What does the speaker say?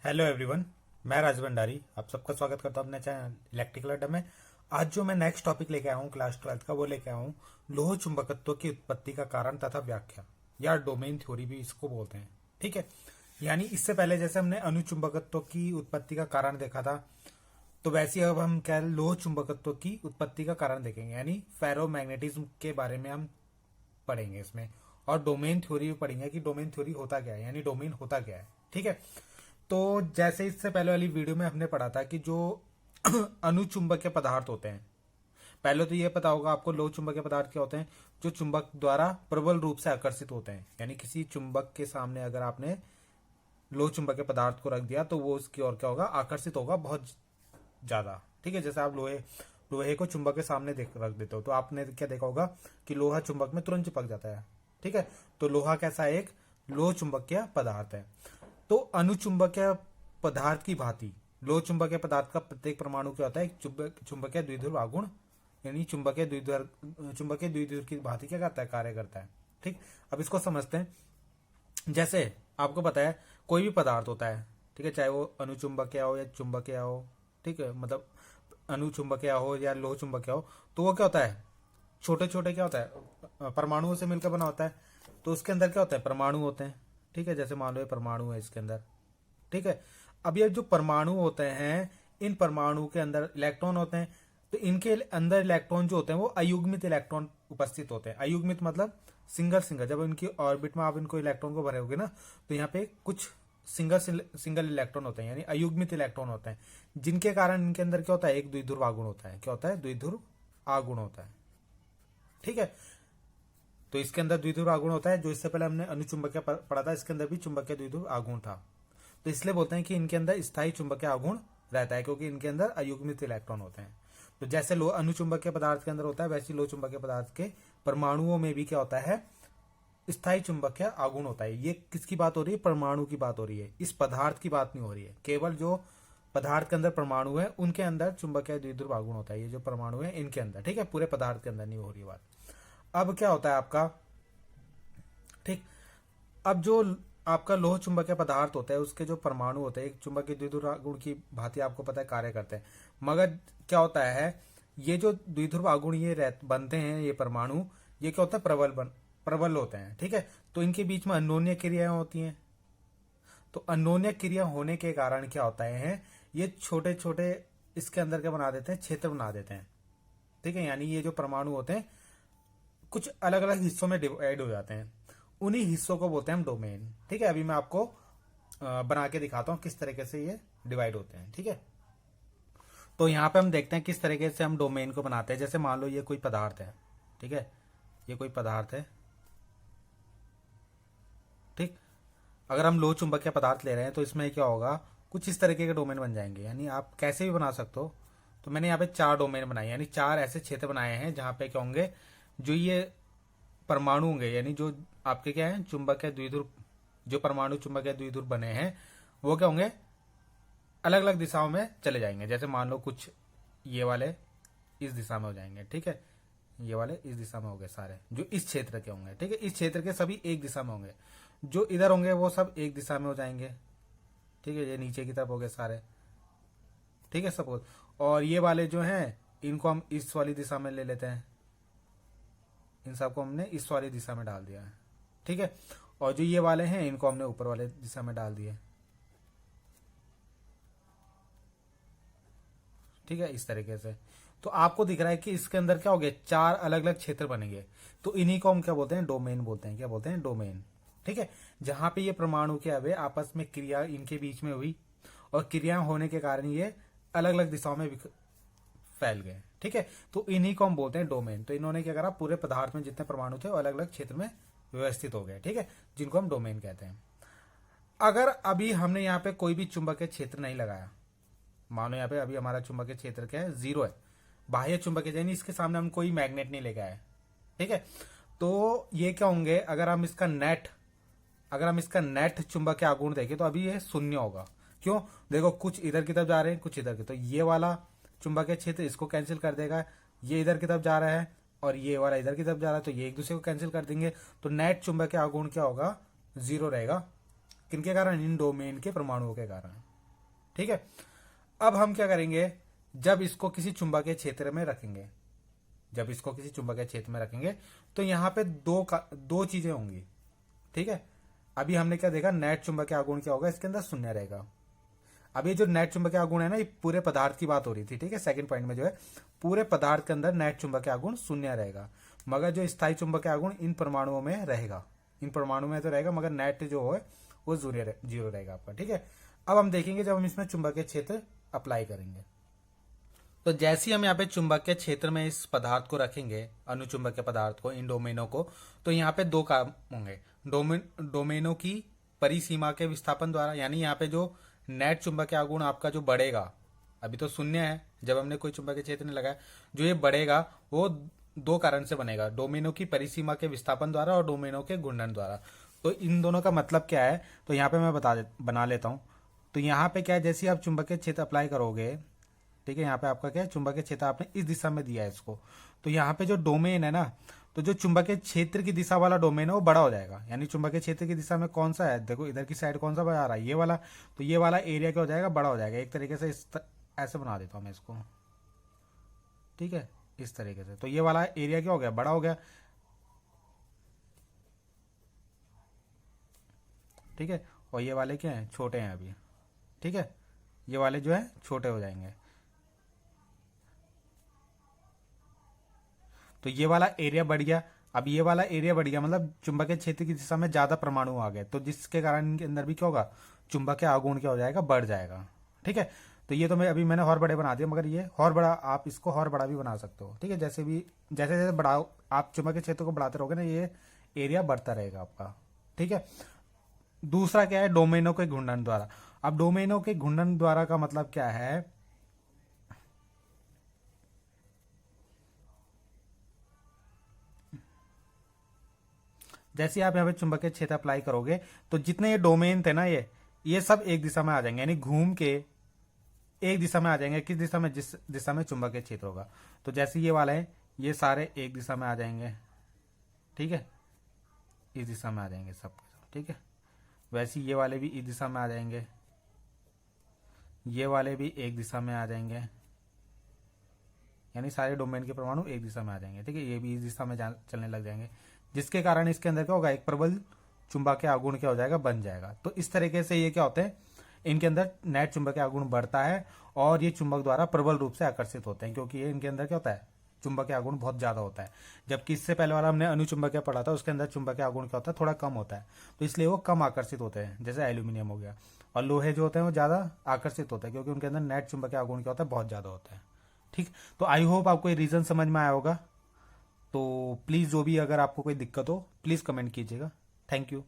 Hello everyone. मैं राज भंडारी आप सबका स्वागत करता हूं अपने चैनल इलेक्ट्रिकल अड्डा में। आज जो मैं नेक्स्ट टॉपिक लेके आया हूं क्लास 12th का, वो लेके आया हूं लोह चुंबकत्व की उत्पत्ति का कारण तथा व्याख्या, या डोमेन थ्योरी भी इसको बोलते हैं। ठीक है, यानी इससे पहले जैसे हमने अणुचुंबकत्व की उत्पत्ति का कारण देखा था, तो वैसे ही अब हम क्या लोह चुंबकत्व की उत्पत्ति का कारण देखेंगे, यानी फेरोमैग्नेटिज्म के बारे में हम पढ़ेंगे इसमें। और डोमेन थ्योरी भी पढ़ेंगे कि डोमेन थ्योरी होता क्या है, यानी डोमेन होता क्या है। ठीक है, तो जैसे इससे पहले वाली वीडियो में हमने पढ़ा था कि जो अनुचुंबकीय पदार्थ होते हैं, पहले तो ये पता होगा आपको लोह चुंबकीय पदार्थ क्या होते हैं, जो चुंबक द्वारा प्रबल रूप से आकर्षित होते हैं। यानी किसी चुंबक के सामने अगर आपने लोह चुंबकीय पदार्थ को रख दिया तो वो उसकी ओर क्या होगा, आकर्षित होगा बहुत ज्यादा। ठीक है, जैसे आप लोहे लोहे को चुंबक के सामने रख देते हो तो आपने क्या देखा होगा कि लोहा चुंबक में तुरंत चिपक जाता है। ठीक है, तो लोहा कैसा एक लोह चुंबकीय पदार्थ है। तो अनुचुंबकीय पदार्थ की भांति लोह चुंबकीय पदार्थ का प्रत्येक परमाणु क्या होता है, एक चुंबकीय द्विध्रुव आघूर्ण, यानी चुंबकीय द्विध्रुव की भांति क्या करता है, कार्य करता है। ठीक, अब इसको समझते हैं। जैसे आपको पता है कोई भी पदार्थ होता है, ठीक है, चाहे वो अनुचुंबकीय हो या चुंबकीय हो, ठीक है, मतलब अनुचुंबकीय हो या लोह चुंबकीय हो, तो वो क्या होता है, छोटे छोटे क्या होता है, परमाणुओं से मिलकर बना होता है। तो उसके अंदर क्या होता है, परमाणु होते हैं। ठीक है, जैसे मान लो ये परमाणु है इसके अंदर। ठीक है, अब ये जो परमाणु होते हैं, इन परमाणु के अंदर इलेक्ट्रॉन होते हैं। तो इनके अंदर इलेक्ट्रॉन जो होते हैं वो अयुग्मित इलेक्ट्रॉन उपस्थित होते हैं। अयुग्मित मतलब सिंगल सिंगल, जब इनकी ऑर्बिट में आप इनको इलेक्ट्रॉन को भरोगे ना, तो यहाँ पे कुछ सिंगल सिंगल इलेक्ट्रॉन होते हैं, यानी अयुग्मित इलेक्ट्रॉन होते हैं, जिनके कारण इनके अंदर क्या होता है, एक द्विध्रुव आगुण होता है। क्या होता है, द्विध्रुव आगुण होता है। ठीक है, तो इसके अंदर द्विध्रुव आगुण होता है। जो इससे पहले हमने अनुचुंबकीय पढ़ा था, इसके अंदर भी चुंबकीय द्विध्रुव आगुण था। तो इसलिए बोलते हैं कि इनके अंदर स्थायी चुंबकीय आघूर्ण रहता है, क्योंकि इनके अंदर अयुग्मित इलेक्ट्रॉन होते हैं। तो जैसे लो अनुचुंबकीय पदार्थ के अंदर होता है, वैसे लो चुंबकीय पदार्थ के परमाणुओं में भी क्या होता है, स्थायी चुंबकीय आघूर्ण होता है। ये किसकी बात हो रही है, परमाणु की बात हो रही है, इस पदार्थ की बात नहीं हो रही है। केवल जो पदार्थ के अंदर परमाणु है उनके अंदर चुंबकीय द्विध्रुव आघूर्ण होता है। ये जो परमाणु है इनके अंदर, ठीक है, पूरे पदार्थ के अंदर नहीं हो रही बात। अब क्या होता है आपका, ठीक, अब जो आपका लोह चुंबकीय पदार्थ होता है उसके जो परमाणु होते हैं एक चुंबकीय द्विध्रुव आघूर्ण की भांति आपको पता है कार्य करते हैं। मगर क्या होता है, ये जो द्विध्रुव आघूर्ण ये बनते हैं, ये परमाणु, ये क्या होता है, प्रबल होते हैं। ठीक है, तो इनके बीच में अन्योन्य क्रियाएं होती हैं। तो अन्योन्य क्रिया होने के कारण क्या होता है, ये छोटे छोटे इसके अंदर क्या बना देते हैं, क्षेत्र बना देते हैं। ठीक है, यानी ये जो परमाणु होते हैं कुछ अलग अलग हिस्सों में डिवाइड हो जाते हैं। उन्हीं हिस्सों को बोलते हैं हम डोमेन। ठीक है, अभी मैं आपको बना के दिखाता हूं किस तरीके से ये डिवाइड होते हैं। ठीक है, तो यहाँ पे हम देखते हैं किस तरीके से हम डोमेन को बनाते हैं। जैसे मान लो ये कोई पदार्थ है, ठीक है, ये कोई पदार्थ है। ठीक, अगर हम लोह चुंबकीय पदार्थ ले रहे हैं तो इसमें क्या होगा, कुछ इस तरीके के डोमेन बन जाएंगे। यानी आप कैसे भी बना सकते हो। तो मैंने यहाँ पे 4 डोमेन बनाए, यानी 4 ऐसे क्षेत्र बनाए हैं जहां पे क्या होंगे, जो ये परमाणु होंगे, यानी जो आपके क्या है चुंबकीय द्विध्रुव, जो परमाणु चुंबकीय द्विध्रुव बने हैं वो क्या होंगे, अलग अलग दिशाओं में चले जाएंगे। जैसे मान लो कुछ ये वाले इस दिशा में हो जाएंगे, ठीक है, ये वाले इस दिशा में हो गए सारे, जो इस क्षेत्र के होंगे। ठीक है, इस क्षेत्र के सभी एक दिशा में होंगे। जो इधर होंगे वो सब एक दिशा में हो जाएंगे। ठीक है, ये नीचे की तरफ हो गए सारे। ठीक है, सपोज, और ये वाले जो हैं इनको हम इस वाली दिशा में ले लेते हैं, इन सबको हमने इस वाली दिशा में डाल दिया है। ठीक है, और जो ये वाले हैं इनको हमने ऊपर वाले दिशा में डाल दिए। ठीक है, इस तरीके से। तो आपको दिख रहा है कि इसके अंदर क्या हो गया, 4 अलग अलग क्षेत्र बनेंगे। तो इन्हीं को हम क्या बोलते हैं, डोमेन बोलते हैं। क्या बोलते हैं, डोमेन। ठीक है, जहां पे ये परमाणु क्या हुए, आपस में क्रिया इनके बीच में हुई, और क्रिया होने के कारण ये अलग अलग दिशाओं में फैल गए। ठीक है, तो इन्हीं को हम बोलते हैं डोमेन। तो इन्होंने क्या करा, पूरे पदार्थ में जितने परमाणु थे वो अलग अलग क्षेत्र में व्यवस्थित हो गए। ठीक है, जिनको हम डोमेन कहते हैं। अगर अभी हमने यहाँ पे कोई भी चुंबकीय क्षेत्र नहीं लगाया, मानो यहाँ पे अभी हमारा चुंबकीय क्षेत्र क्या है, 0 है, बाह्य चुंबकीय, यानी इसके सामने हम कोई मैग्नेट नहीं लेके आए। ठीक है, तो ये क्या होंगे, अगर हम इसका नेट चुंबकीय आघूर्ण देखें तो अभी ये 0 होगा। क्यों, देखो कुछ इधर की तरफ जा रहे हैं, कुछ इधर की, तो ये वाला चुंबकीय क्षेत्र इसको कैंसिल कर देगा, ये इधर की तरफ जा रहा है और ये वाला इधर की तरफ जा रहा है, तो ये एक दूसरे को कैंसिल कर देंगे। तो नेट चुंबकीय आघूर्ण क्या होगा, 0 रहेगा। किनके कारण, इन डोमेन के परमाणुओं के कारण। ठीक है। अब हम क्या करेंगे, जब इसको किसी चुंबकीय क्षेत्र में रखेंगे, जब इसको किसी चुंबकीय क्षेत्र में रखेंगे तो यहाँ पे दो चीजें होंगी। ठीक है, अभी हमने क्या देखा, नेट चुंबकीय आघूर्ण क्या होगा, इसके अंदर शून्य रहेगा। अब ये जो नेट चुंबकीय आघूर्ण है ना, ये पूरे पदार्थ की बात हो रही थी। ठीक है, सेकंड पॉइंट में जो है पूरे पदार्थ के अंदर नेट चुंबकीय आघूर्ण शून्य रहेगा, मगर जो स्थायी चुंबकीय आघूर्ण इन परमाणुओं में रहेगा, इन परमाणु में तो रहेगा, मगर नेट जो है वो जीरो रहेगा आपका। ठीक है, अब हम देखेंगे जब हम इसमें चुंबकीय क्षेत्र अप्लाई करेंगे, तो जैसे ही हम यहाँ पे चुंबकीय क्षेत्र में इस पदार्थ को रखेंगे, अनुचुंबकीय पदार्थ को, इन डोमेनों को, तो यहाँ पे दो काम होंगे। डोमेनों की परिसीमा के विस्थापन द्वारा, यानी यहाँ पे जो नेट चुंबकीय आघूर्ण आपका जो बढ़ेगा, अभी तो शून्य है जब हमने कोई चुंबकीय क्षेत्र नहीं लगाया, जो ये बढ़ेगा वो दो कारण से बनेगा, डोमेनों की परिसीमा के विस्थापन द्वारा और डोमेनों के घूर्णन द्वारा। तो इन दोनों का मतलब क्या है, तो यहाँ पे मैं बना लेता हूँ। तो यहाँ पे क्या है, जैसे आप चुंबकीय क्षेत्र अप्लाई करोगे, ठीक है, यहाँ पे आपका क्या है, चुंबकीय क्षेत्र आपने इस दिशा में दिया है इसको, तो यहाँ पे जो डोमेन है ना, तो जो चुंबकीय क्षेत्र की दिशा वाला डोमेन है वो बड़ा हो जाएगा। यानी चुंबकीय क्षेत्र की दिशा में कौन सा है, देखो इधर की साइड कौन सा बना रहा है, ये वाला, तो ये वाला एरिया क्या हो जाएगा, बड़ा हो जाएगा। एक तरीके से ऐसे बना देता हूँ मैं इसको, ठीक है, इस तरीके से, तो ये वाला एरिया क्या हो गया, बड़ा हो गया। ठीक है, और ये वाले क्या हैं, छोटे हैं अभी। ठीक है, ये वाले जो है छोटे हो जाएंगे। तो ये वाला एरिया बढ़ गया। अब ये वाला एरिया बढ़ गया मतलब चुंबकीय क्षेत्र की दिशा में ज्यादा परमाणु आ गए, तो जिसके कारण इनके अंदर भी क्या होगा, चुंबकीय आघूर्ण क्या हो जाएगा, बढ़ जाएगा। ठीक है, तो ये तो मैं अभी मैंने और बड़े बना दिया, मगर ये और बड़ा, आप इसको और बड़ा भी बना सकते हो। ठीक है, जैसे जैसे बढ़ाओ आप चुंबकीय क्षेत्र को बढ़ाते रहोगे ना, ये एरिया बढ़ता रहेगा आपका। ठीक है, दूसरा क्या है, डोमेनों के घूर्णन द्वारा। अब डोमेनों के घूर्णन द्वारा का मतलब क्या है, जैसे आप यहाँ पे चुंबकीय क्षेत्र अप्लाई करोगे तो जितने ये डोमेन थे ना, ये सब एक दिशा में आ जाएंगे, यानी घूम के एक दिशा में आ जाएंगे। किस दिशा में, जिस दिशा में चुंबकीय क्षेत्र होगा। तो जैसे ये वाला है, ये सारे एक दिशा में आ जाएंगे। ठीक है, इस दिशा में आ जाएंगे सब। ठीक है, वैसे ये वाले भी इस दिशा में आ जाएंगे, ये वाले भी एक दिशा में आ जाएंगे, यानी सारे डोमेन के परमाणु एक दिशा में आ जाएंगे। ठीक है, ये भी इस दिशा में चलने लग जाएंगे, जिसके कारण इसके अंदर क्या होगा, एक प्रबल चुंबकीय आघूर्ण क्या हो जाएगा, बन जाएगा। तो इस तरीके से ये क्या होते हैं, इनके अंदर नेट चुंबकीय आघूर्ण बढ़ता है और ये चुंबक द्वारा प्रबल रूप से आकर्षित होते हैं, क्योंकि ये इनके अंदर क्या होता है, चुंबकीय आघूर्ण बहुत ज्यादा होता है। जबकि इससे पहले वाला हमने अनुचुंबकीय पढ़ा था, उसके अंदर चुंबकीय आघूर्ण क्या होता है, थोड़ा कम होता है, तो इसलिए वो कम आकर्षित होते हैं, जैसे एल्यूमिनियम हो गया। और लोहे जो होते हैं वो ज्यादा आकर्षित होते हैं, क्योंकि उनके अंदर नेट चुंबकीय आघूर्ण क्या होता है, बहुत ज्यादा होता है। ठीक, तो आई होप आपको ये रीजन समझ में आया होगा। तो प्लीज जो भी अगर आपको कोई दिक्कत हो प्लीज कमेंट कीजिएगा। Thank you.